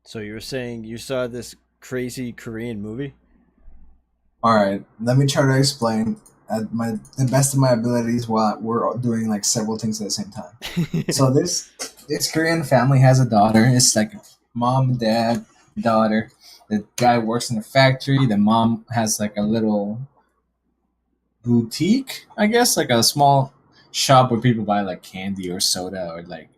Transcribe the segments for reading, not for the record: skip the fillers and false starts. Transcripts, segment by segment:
So you were saying you saw this crazy Korean movie? All right, let me try to explain at the best of my abilities while we're doing like several things at the same time. So this Korean family has a daughter. It's like mom, dad, daughter. The guy works in a factory. The mom has like a little boutique, I guess, like a small shop where people buy like candy or soda or like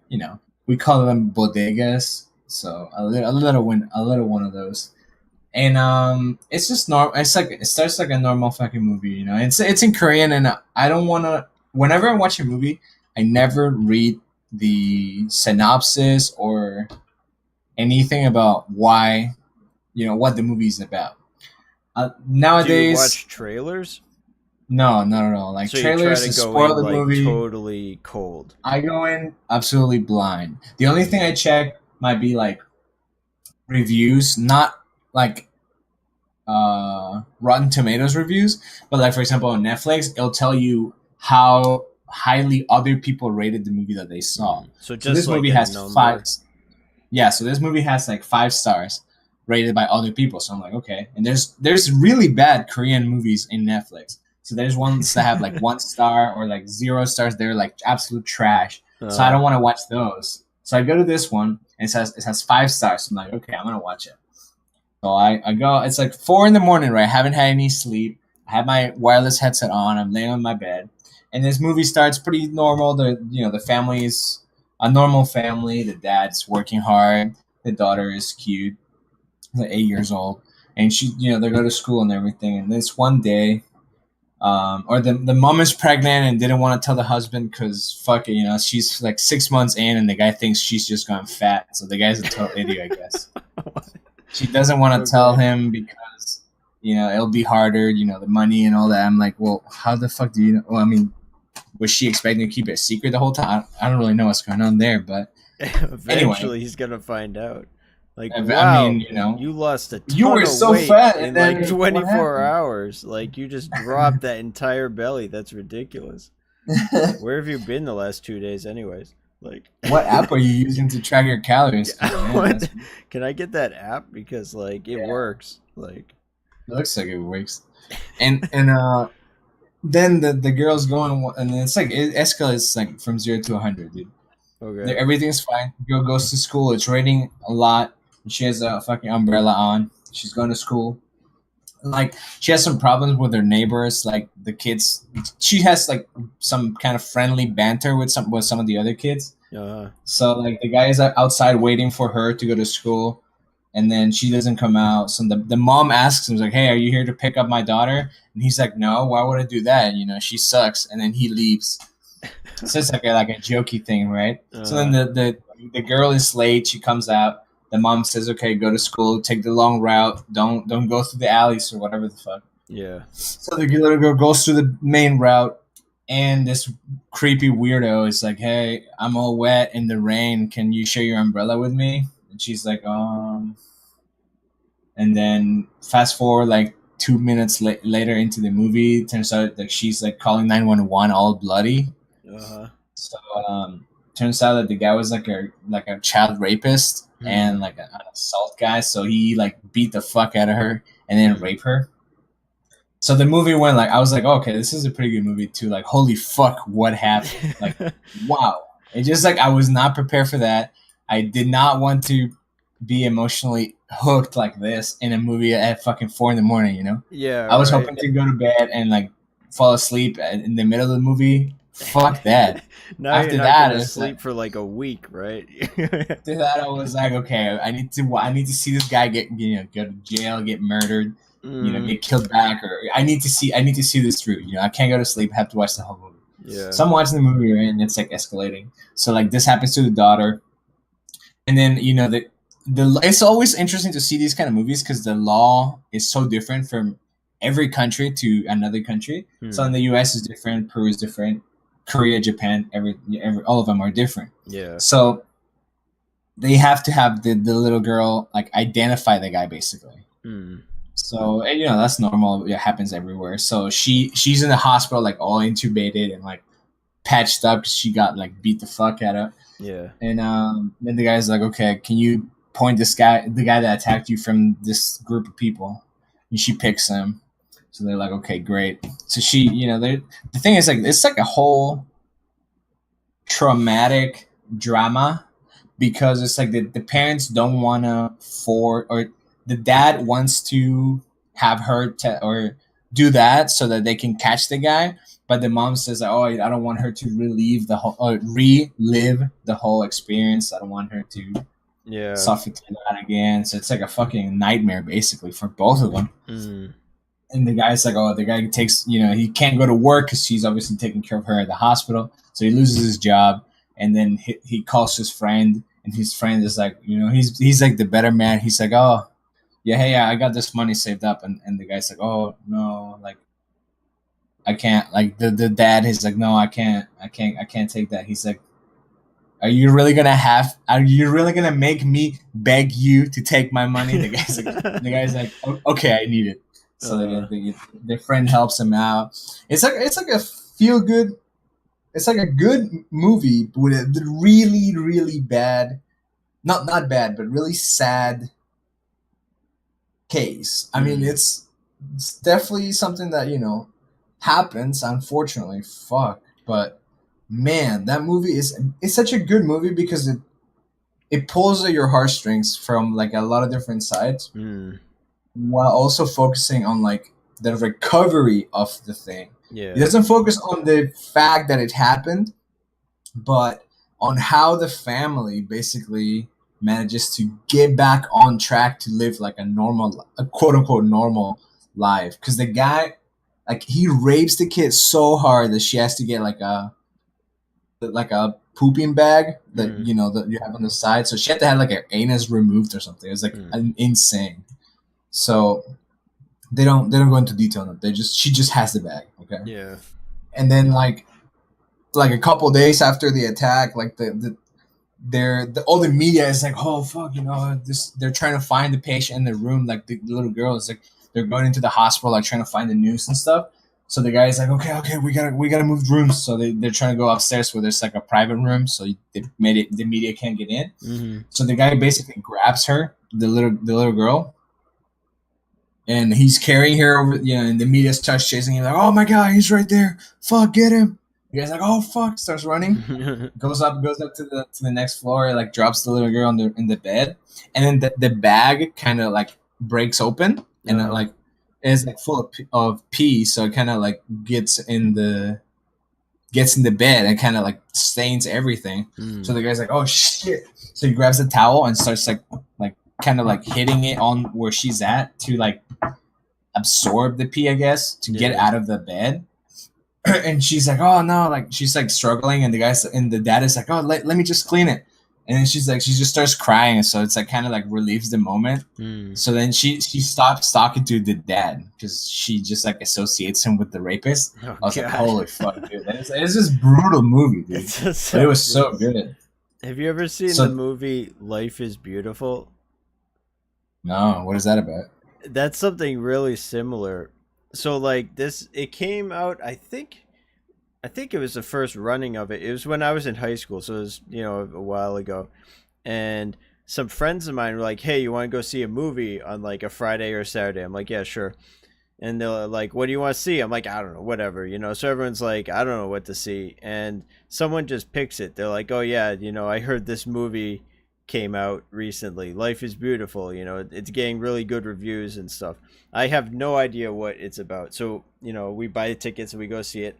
we call them bodegas. So a little one of those. And it's just normal. It's like it starts like a normal fucking movie, you know. It's in Korean, and I don't want to. Whenever I watch a movie, I never read the synopsis or anything about why, what the movie is about. Do you Nowadays, watch trailers? no, not at all. Like So you try trailers to to go spoil in the like movie. totally cold. I go in absolutely blind. The only thing I check might be like reviews, not like Rotten Tomatoes reviews, but like for example on Netflix, it'll tell you how highly other people rated the movie that they saw. So So just this like movie a has five. number. Yeah, so this movie has like 5 stars rated by other people. So I'm like, okay. And there's really bad Korean movies in Netflix. So there's ones that have like 1 star or like 0 stars. They're like absolute trash. So I Uh, don't want to watch those. So I go to this one and it has 5 stars. So I'm like, okay, I'm gonna watch it. So I go. It's like 4 in the morning, right? I haven't had any sleep. I have my wireless headset on. I'm laying on my bed, and this movie starts pretty normal. The family is a normal family. The dad's working hard. The daughter is cute, like 8 years old, and they go to school and everything. And this one day, or the mom is pregnant and didn't want to tell the husband because fuck it, she's like 6 months in, and the guy thinks she's just gone fat. So the guy's a total idiot, I guess. She doesn't want to tell okay. him because it'll be harder, the money and all that. I'm like, well, how the fuck do you know? Well, I mean, was she expecting to keep it a secret the whole time? I don't really know what's going on there, but anyway, Eventually he's gonna find out. Like, I mean, wow, you lost a you ton were of so weight fat, and in like then what 24 happened? hours. Like you just dropped that entire belly. That's ridiculous. Where have you been the last 2 days anyways? Like What app are you using to track your calories? Because man, what? that's Can I get that app because like it yeah, works. Like it looks like it works. And then the girl's going, and then it's like it escalates like from 0 to 100, dude. okay. Everything's fine. Girl goes to school. It's raining a lot. She has a fucking umbrella on. She's going to school. Like she has some problems with her neighbors. Like the kids, she has like some kind of friendly banter with some of the other kids. Uh So like the guy is outside waiting for her to go to school, and then she doesn't come out. So the mom asks him, like, "Hey, are you here to pick up my daughter?" And he's like, "No. Why would I do that? She sucks." And then he leaves. So it's like a jokey thing, right? So then uh the girl is late. She comes out. The mom says, "Okay, go to school. Take the long route. Don't go through the alleys or whatever the fuck." yeah. So the little girl goes through the main route, and this creepy weirdo is like, "Hey, I'm all wet in the rain. Can you share your umbrella with me?" And she's like, And then fast forward like 2 minutes later into the movie, it turns out that she's like calling 911 all bloody. Uh-huh. So turns out that the guy was like a child rapist and Hmm. like an assault guy. So he like beat the fuck out of her and then Hmm. rape her. So the movie went like I was like, oh, okay, this is a pretty good movie too. Like, holy fuck, what happened? Like, wow. It just like I was not prepared for that. I did not want to be emotionally hooked like this in a movie at fucking 4 in the morning. Yeah, I was right. hoping to go to bed and like fall asleep in the middle of the movie. Fuck that. Now you're After not that, gonna it's like sleep for like a week, right? after that I was like, okay, I need to see this guy get go to jail, get murdered, Mm, get killed back, or I need to see this through. I can't go to sleep. I have to watch the whole movie. yeah. So I'm watching the movie, right, and it's like escalating. So like this happens to the daughter, and then the it's always interesting to see these kind of movies because the law is so different from every country to another country. So Hmm. in the U.S. is different, Peru is different, Korea, Japan, every all of them are different. Yeah. So they have to have the little girl like identify the guy basically. Hmm. So and, that's normal. It happens everywhere. So she's in the hospital like all intubated and like patched up. 'Cause she got like beat the fuck out of. Yeah. And then the guy's like, okay, can you point the guy that attacked you from this group of people, and she picks him. So they're like, okay, great. So she, the thing is, like, it's like a whole traumatic drama, because it's like the parents don't want to or the dad wants to have her or do that so that they can catch the guy, but the mom says, oh, I don't want her to relive the whole experience. I don't want her to suffer through that again. So it's like a fucking nightmare basically for both of them. And the guy's like, oh, the guy takes, he can't go to work because she's obviously taking care of her at the hospital. So he loses his job, and then he calls his friend, and his friend is like, he's like the better man. He's like, oh, yeah, hey, I got this money saved up. And the guy's like, oh, no, like, I can't. Like, the dad is like, no, I can't take that. He's like, are you really gonna make me beg you to take my money? The guy's like, okay, I need it. So their friend helps him out. It's like a feel good. It's like a good movie with a really, really bad, not bad, but really sad case. I mean, it's definitely something that happens. Unfortunately, but man, that movie it's such a good movie because it pulls at your heartstrings from like a lot of different sides. While also focusing on like the recovery of the thing. Yeah. It doesn't focus on the fact that it happened, but on how the family basically manages to get back on track to live like a quote unquote normal life. Because the guy, like, he rapes the kid so hard that she has to get like a pooping bag that that you have on the side. So she had to have like her anus removed or something. It was like insane. So they don't go into detail on it. She just has the bag, okay? Yeah. And then like a couple days after the attack, like all the media is like, oh fuck, they're trying to find the patient in the room, like the little girl is like, they're going into the hospital like trying to find the news and stuff. So the guy's like, okay, we gotta move rooms. So they're trying to go upstairs where there's like a private room, so the media can't get in. Mm-hmm. So the guy basically grabs her, the little girl. And he's carrying her over, and the media starts chasing him like, oh my god, he's right there. Fuck, get him. The guy's like, oh fuck, starts running. goes up to the next floor, like drops the little girl in the bed. And then the bag kind of like breaks open and it, like, it's like full of pee, so it kind of like gets in the bed and kind of like stains everything. So the guy's like, oh shit. So he grabs a towel and starts like kind of like hitting it on where she's at to like absorb the pee, I guess, to get out of the bed. And she's like, oh no, like she's like struggling, and the dad is like, oh, let me just clean it. And then she just starts crying, so it's like kind of like relieves the moment. So then she stops talking to the dad because she just like associates him with the rapist. I was like, holy fuck, dude, it's just brutal movie, dude. But it was so good. Have you ever seen the movie Life is Beautiful? No, what is that about? That's something really similar. So like it came out, I think it was the first running of it. It was when I was in high school, so it was, a while ago. And some friends of mine were like, hey, you want to go see a movie on like a Friday or Saturday? I'm like, yeah, sure. And they're like, what do you want to see? I'm like, I don't know, whatever, So everyone's like, I don't know what to see. And someone just picks it. They're like, oh yeah, I heard this movie came out recently, Life is Beautiful, it's getting really good reviews and stuff. I have no idea what it's about, so we buy the tickets and we go see it.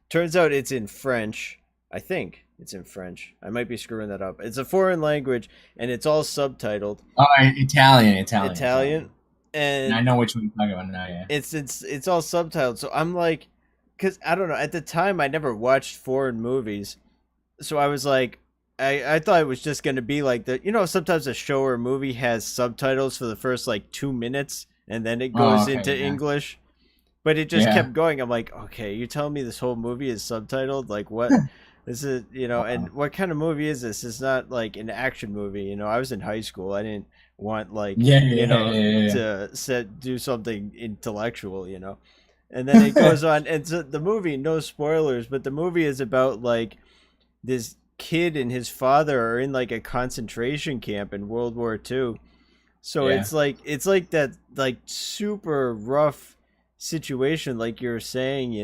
Turns out it's in French. I think it's in French. I might be screwing that up. It's a foreign language and it's all subtitled. Oh, Italian. And I know which one you're talking about now. Yeah, it's all subtitled. So I'm like, because I don't know, at the time I never watched foreign movies, so I was like, I thought it was just going to be like sometimes a show or a movie has subtitles for the first like 2 minutes and then it goes into English, but it just kept going. I'm like, okay, you're telling me this whole movie is subtitled? Like, what? This is, and what kind of movie is this? It's not like an action movie. I was in high school. I didn't want like, to do something intellectual, and then it goes on. And so the movie, no spoilers, but the movie is about like this kid and his father are in like a concentration camp in World War II. So Yeah. it's like that like super rough situation like you're saying,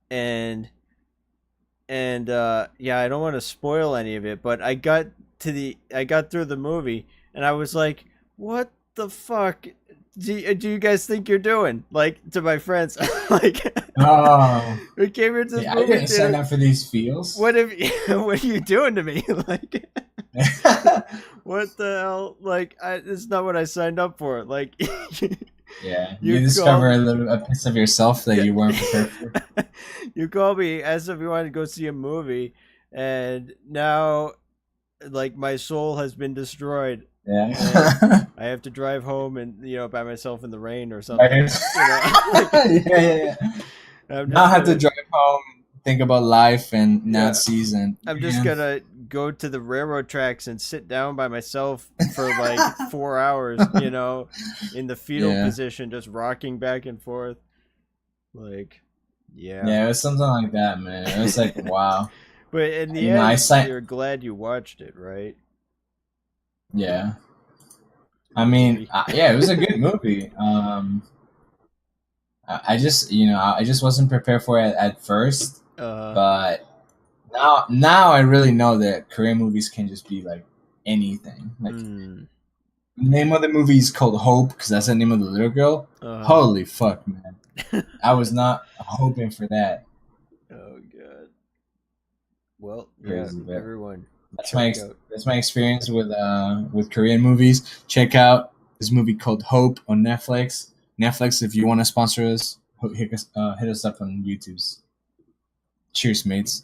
and yeah, I don't want to spoil any of it, but I got through the movie and I was like, what the fuck do you guys think you're doing? Like, to my friends, like, Oh, we came into this yeah, I movie didn't sign theater. up for these feels. What if what are you doing to me? Like, what the hell? Like, it's not what I signed up for. Like, Yeah, you you discover called, a piece of yourself that yeah, you weren't prepared for. you called me, asked if you wanted to go see a movie, and now, like, my soul has been destroyed, and Yeah. I have to drive home and by myself in the rain or something. Right. Like, Yeah. I'm Now I just have to gonna drive home, think about life and yeah. Nazis, and I'm just man. gonna go to the railroad tracks and sit down by myself for like 4 hours, in the fetal Yeah, position, just rocking back and forth. Like, yeah. yeah, it was something like that, man. It was like, wow. But in the I end, signed. you're glad you watched it, right? Yeah, I Good mean, movie. yeah, it was a good movie. I just, I just wasn't prepared for it at first, uh, but now I really know that Korean movies can just be like anything. Like, mm, the name of the movie is called Hope because that's the name of the little girl. uh, Holy fuck, man! I was not hoping for that. oh god. Well, yeah, Crazy, but everyone, that's check my out. that's my experience with Korean movies. Check out this movie called Hope on Netflix. Netflix, if you want to sponsor us, hit us up on YouTube's. Cheers, mates.